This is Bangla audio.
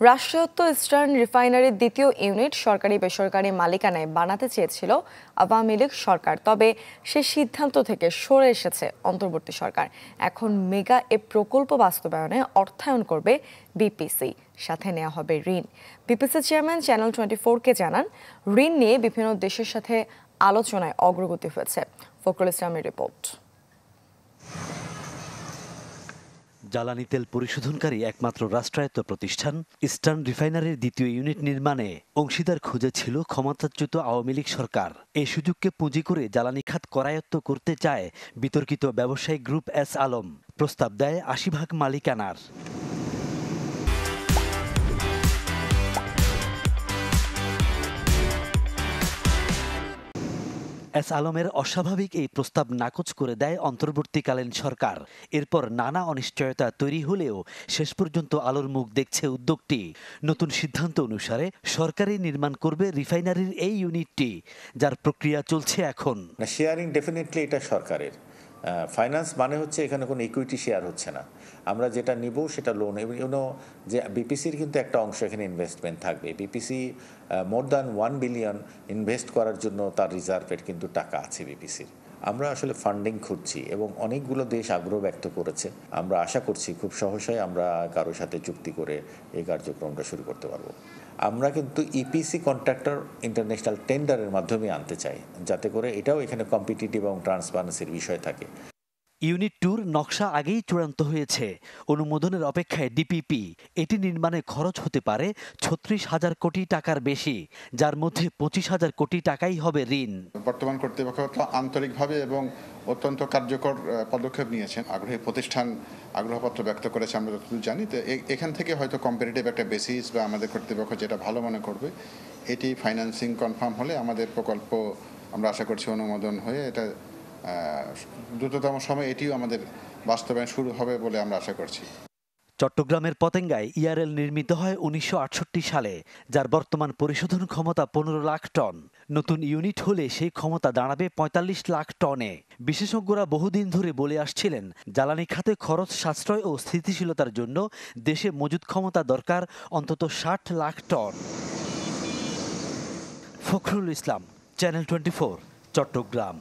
রাষ্ট্রায়ত্ত ইস্টার্ন রিফাইনারির দ্বিতীয় ইউনিট সরকারি বেসরকারি মালিকানায় বানাতে চেয়েছিল আওয়ামী লীগ সরকার, তবে সে সিদ্ধান্ত থেকে সরে এসেছে অন্তর্বর্তী সরকার। এখন মেগা এ প্রকল্প বাস্তবায়নে অর্থায়ন করবে বিপিসি, সাথে নেওয়া হবে ঋণ। বিপিসি চেয়ারম্যান চ্যানেল 24-কে জানান, ঋণ নিয়ে বিভিন্ন দেশের সাথে আলোচনায় অগ্রগতি হয়েছে। ফখরুল ইসলামের রিপোর্ট। জ্বালানি তেল পরিশোধনকারী একমাত্র রাষ্ট্রায়ত্ত প্রতিষ্ঠান ইস্টার্ন রিফাইনারির দ্বিতীয় ইউনিট নির্মাণে অংশীদার খুঁজেছিল ক্ষমতাচ্যুত আওয়ামী লীগ সরকার। এই সুযোগকে পুঁজি করে জ্বালানি খাত করায়ত্ত করতে চায় বিতর্কিত ব্যবসায়ী গ্রুপ এস আলম। প্রস্তাব দেয় ৮০% মালিকানার। এস আলমের অস্বাভাবিক এই প্রস্তাব নাকচ করে দেয় অন্তর্বর্তীকালীন সরকার। এরপর নানা অনিশ্চয়তা তৈরি হলেও শেষ পর্যন্ত আলোর মুখ দেখছে উদ্যোগটি। নতুন সিদ্ধান্ত অনুসারে সরকারই নির্মাণ করবে রিফাইনারির এই ইউনিটটি, যার প্রক্রিয়া চলছে এখন। শেয়ারিং ডেফিনেটলি এটা সরকারের। ফাইন্যান্স মানে হচ্ছে এখানে কোনো ইকুইটি শেয়ার হচ্ছে না। আমরা যেটা নিব সেটা লোন, এবং যে বিপিসির কিন্তু একটা অংশ এখানে ইনভেস্টমেন্ট থাকবে। BPC more than 1 billion invest করার জন্য তার রিজার্ভের কিন্তু টাকা আছে বিপিসির। আমরা আসলে ফান্ডিং খুঁজছি এবং অনেকগুলো দেশ আগ্রহ ব্যক্ত করেছে। আমরা আশা করছি খুব সহসাই আমরা কারোর সাথে চুক্তি করে এই কার্যক্রমটা শুরু করতে পারবো। আমরা কিন্তু ইপিসি কন্ট্রাক্টর ইন্টারন্যাশনাল টেন্ডারের মাধ্যমে আনতে চাই, যাতে করে এটাও এখানে কম্পিটিটিভ এবং ট্রান্সপারেন্সির বিষয় থাকে। ইউনিট 2-র নকশা আগেই চূড়ান্ত হয়েছে, অনুমোদনের অপেক্ষায় ডিপিপি। এটি নির্মাণে খরচ হতে পারে ৩৬,০০০ কোটি টাকার বেশি, যার মধ্যে ২৫,০০০ কোটি টাকাই হবে ঋণ। বর্তমান কর্তৃপক্ষ আন্তরিকভাবে এবং অত্যন্ত কার্যকর পদক্ষেপ নিয়েছেন। আগ্রহী প্রতিষ্ঠান আগ্রহপত্র ব্যক্ত করেছে, আমরা যতদূর জানি। তো এখান থেকে হয়তো কম্পারেটিভ একটা বেসিস বা আমাদের কর্তৃপক্ষ যেটা ভালো মনে করবে, এটি ফাইন্যান্সিং কনফার্ম হলে আমাদের প্রকল্প আমরা আশা করছি অনুমোদন হয়ে এটা দ্রুততম সময় এটিও আমাদের বাস্তবায়ন শুরু হবে বলে আমরা আশা করছি। চট্টগ্রামের পতেঙ্গায় ইআরএল নির্মিত হয় ১৯৬৮ সালে, যার বর্তমান পরিশোধন ক্ষমতা ১৫ লাখ টন। নতুন ইউনিট হলে সেই ক্ষমতা দাঁড়াবে ৪৫ লাখ টনে। বিশেষজ্ঞরা বহুদিন ধরে বলে আসছিলেন, জ্বালানি খাতে খরচ সাশ্রয় ও স্থিতিশীলতার জন্য দেশে মজুদ ক্ষমতা দরকার অন্তত ৬০ লাখ টন। ফখরুল ইসলাম, চ্যানেল 24, চট্টগ্রাম।